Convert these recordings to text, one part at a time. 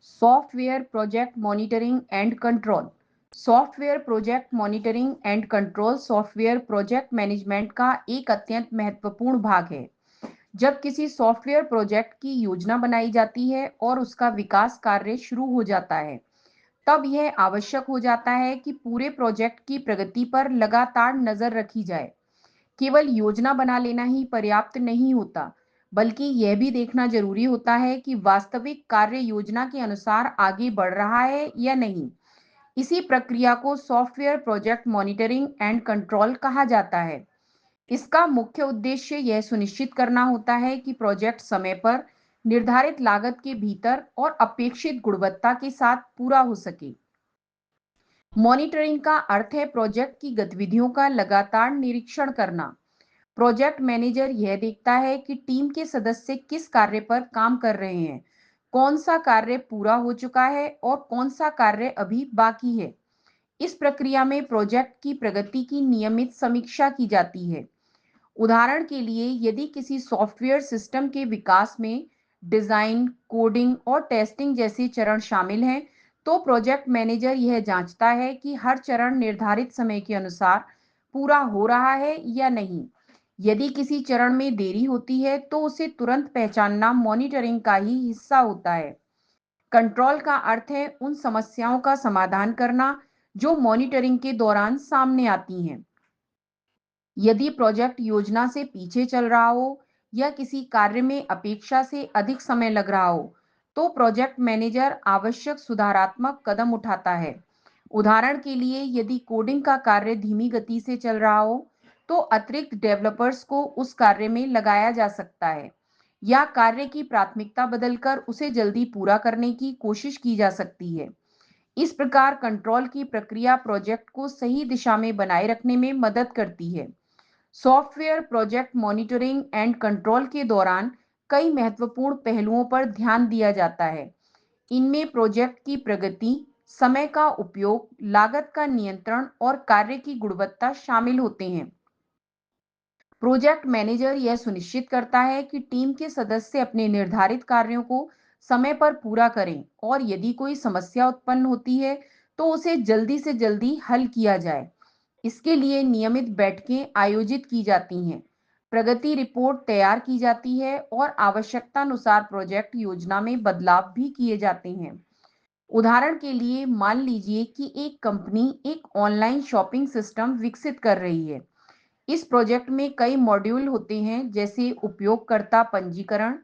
Software project monitoring and control. Software project monitoring and control software project management का एक अत्यंत महत्वपूर्ण भाग है। जब किसी सॉफ्टवेयर प्रोजेक्ट की योजना बनाई जाती है और उसका विकास कार्य शुरू हो जाता है, तब यह आवश्यक हो जाता है कि पूरे प्रोजेक्ट की प्रगति पर लगातार नजर रखी जाए। केवल योजना बना लेना ही पर्याप्त नहीं होता, बल्कि यह भी देखना जरूरी होता है कि वास्तविक कार्य योजना के अनुसार आगे बढ़ रहा है या नहीं। इसी प्रक्रिया को software project monitoring and control कहा जाता है। इसका मुख्य उद्देश्य यह सुनिश्चित करना होता है कि प्रोजेक्ट समय पर, निर्धारित लागत के भीतर और अपेक्षित गुणवत्ता के साथ पूरा हो सके। मॉनिटरिंग का अर्थ है प्रोजेक्ट की गतिविधियों का लगातार निरीक्षण करना। प्रोजेक्ट मैनेजर यह देखता है कि टीम के सदस्य किस कार्य पर काम कर रहे हैं, कौन सा कार्य पूरा हो चुका है और कौन सा कार्य अभी बाकी है। इस प्रक्रिया में प्रोजेक्ट की प्रगति की नियमित समीक्षा की जाती है। उदाहरण के लिए, यदि किसी सॉफ्टवेयर सिस्टम के विकास में डिजाइन, कोडिंग और टेस्टिंग जैसे चरण शामिल हैं, तो प्रोजेक्ट मैनेजर यह जांचता है कि हर चरण निर्धारित समय के अनुसार पूरा हो रहा है या नहीं। यदि किसी चरण में देरी होती है, तो उसे तुरंत पहचानना मॉनिटरिंग का ही हिस्सा होता है। कंट्रोल का अर्थ है उन समस्याओं का समाधान करना जो मॉनिटरिंग के दौरान सामने आती हैं। यदि प्रोजेक्ट योजना से पीछे चल रहा हो या किसी कार्य में अपेक्षा से अधिक समय लग रहा हो, तो प्रोजेक्ट मैनेजर आवश्यक सुधारात्मक कदम उठाता है। उदाहरण के लिए, यदि कोडिंग का कार्य धीमी गति से चल रहा हो, तो अतिरिक्त डेवलपर्स को उस कार्य में लगाया जा सकता है या कार्य की प्राथमिकता बदलकर उसे जल्दी पूरा करने की कोशिश की जा सकती है। इस प्रकार कंट्रोल की प्रक्रिया प्रोजेक्ट को सही दिशा में बनाए रखने में मदद करती है। Software project monitoring and control के दौरान कई महत्वपूर्ण पहलुओं पर ध्यान दिया जाता है। इनमें प्रोजेक्ट की प्रगति, समय का उपयोग, लागत का नियंत्रण और कार्य की गुणवत्ता शामिल होते हैं। प्रोजेक्ट मैनेजर यह सुनिश्चित करता है कि टीम के सदस्य अपने निर्धारित कार्यों को समय पर पूरा करें और यदि कोई समस्या उत्पन्न होती है, तो उसे जल्दी से जल्दी हल किया जाए। इसके लिए नियमित बैठकें आयोजित की जाती हैं, प्रगति रिपोर्ट तैयार की जाती है और आवश्यकतानुसार प्रोजेक्ट योजना में बदलाव भी किए जाते हैं। उदाहरण के लिए, मान लीजिए कि एक कंपनी एक ऑनलाइन शॉपिंग सिस्टम विकसित कर रही है। इस प्रोजेक्ट में कई मॉड्यूल होते हैं, जैसे उपयोगकर्ता पंजीकरण,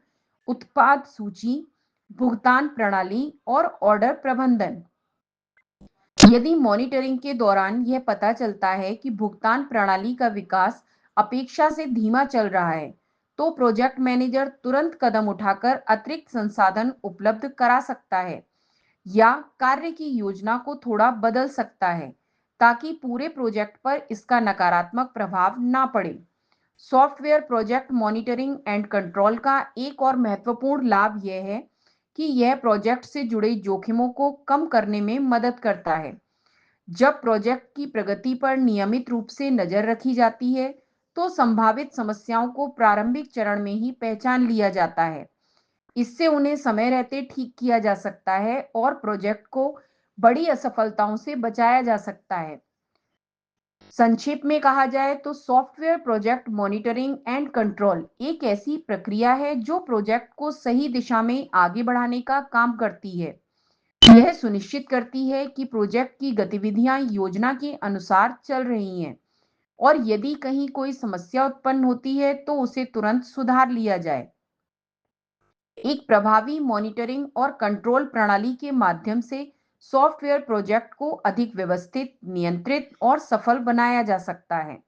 उत्पाद सूची, भुगतान प्रणाली और ऑर्डर प्रबंधन। यदि मॉनिटरिंग के दौरान यह पता चलता है कि भुगतान प्रणाली का विकास अपेक्षा से धीमा चल रहा है, तो प्रोजेक्ट मैनेजर तुरंत कदम उठाकर अतिरिक्त संसाधन उपलब्ध करा सकता है या कार्य की योजना को थोड़ा बदल सकता है, ताकि पूरे प्रोजेक्ट पर इसका नकारात्मक प्रभाव ना पड़े। Software project monitoring and control का एक और महत्वपूर्ण लाभ यह है कि यह प्रोजेक्ट से जुड़े जोखिमों को कम करने में मदद करता है। जब प्रोजेक्ट की प्रगति पर नियमित रूप से नजर रखी जाती है, तो संभावित समस्याओं को प्रारंभिक चरण में ही पहचान लिया जाता है। इससे उन्हें समय रहते ठीक किया जा सकता है और प्रोजेक्ट को बड़ी असफलताओं से बचाया जा सकता है। संक्षेप में कहा जाए तो software project monitoring and control एक ऐसी प्रक्रिया है जो प्रोजेक्ट को सही दिशा में आगे बढ़ाने का काम करती है। यह सुनिश्चित करती है कि प्रोजेक्ट की गतिविधियां योजना के अनुसार चल रही हैं और यदि कहीं कोई समस्या उत्पन्न होती है, तो उसे तुरंत सुधार लिया जाए। एक प्रभावी मॉनिटरिंग और कंट्रोल प्रणाली के माध्यम से सॉफ्टवेयर प्रोजेक्ट को अधिक व्यवस्थित, नियंत्रित और सफल बनाया जा सकता है।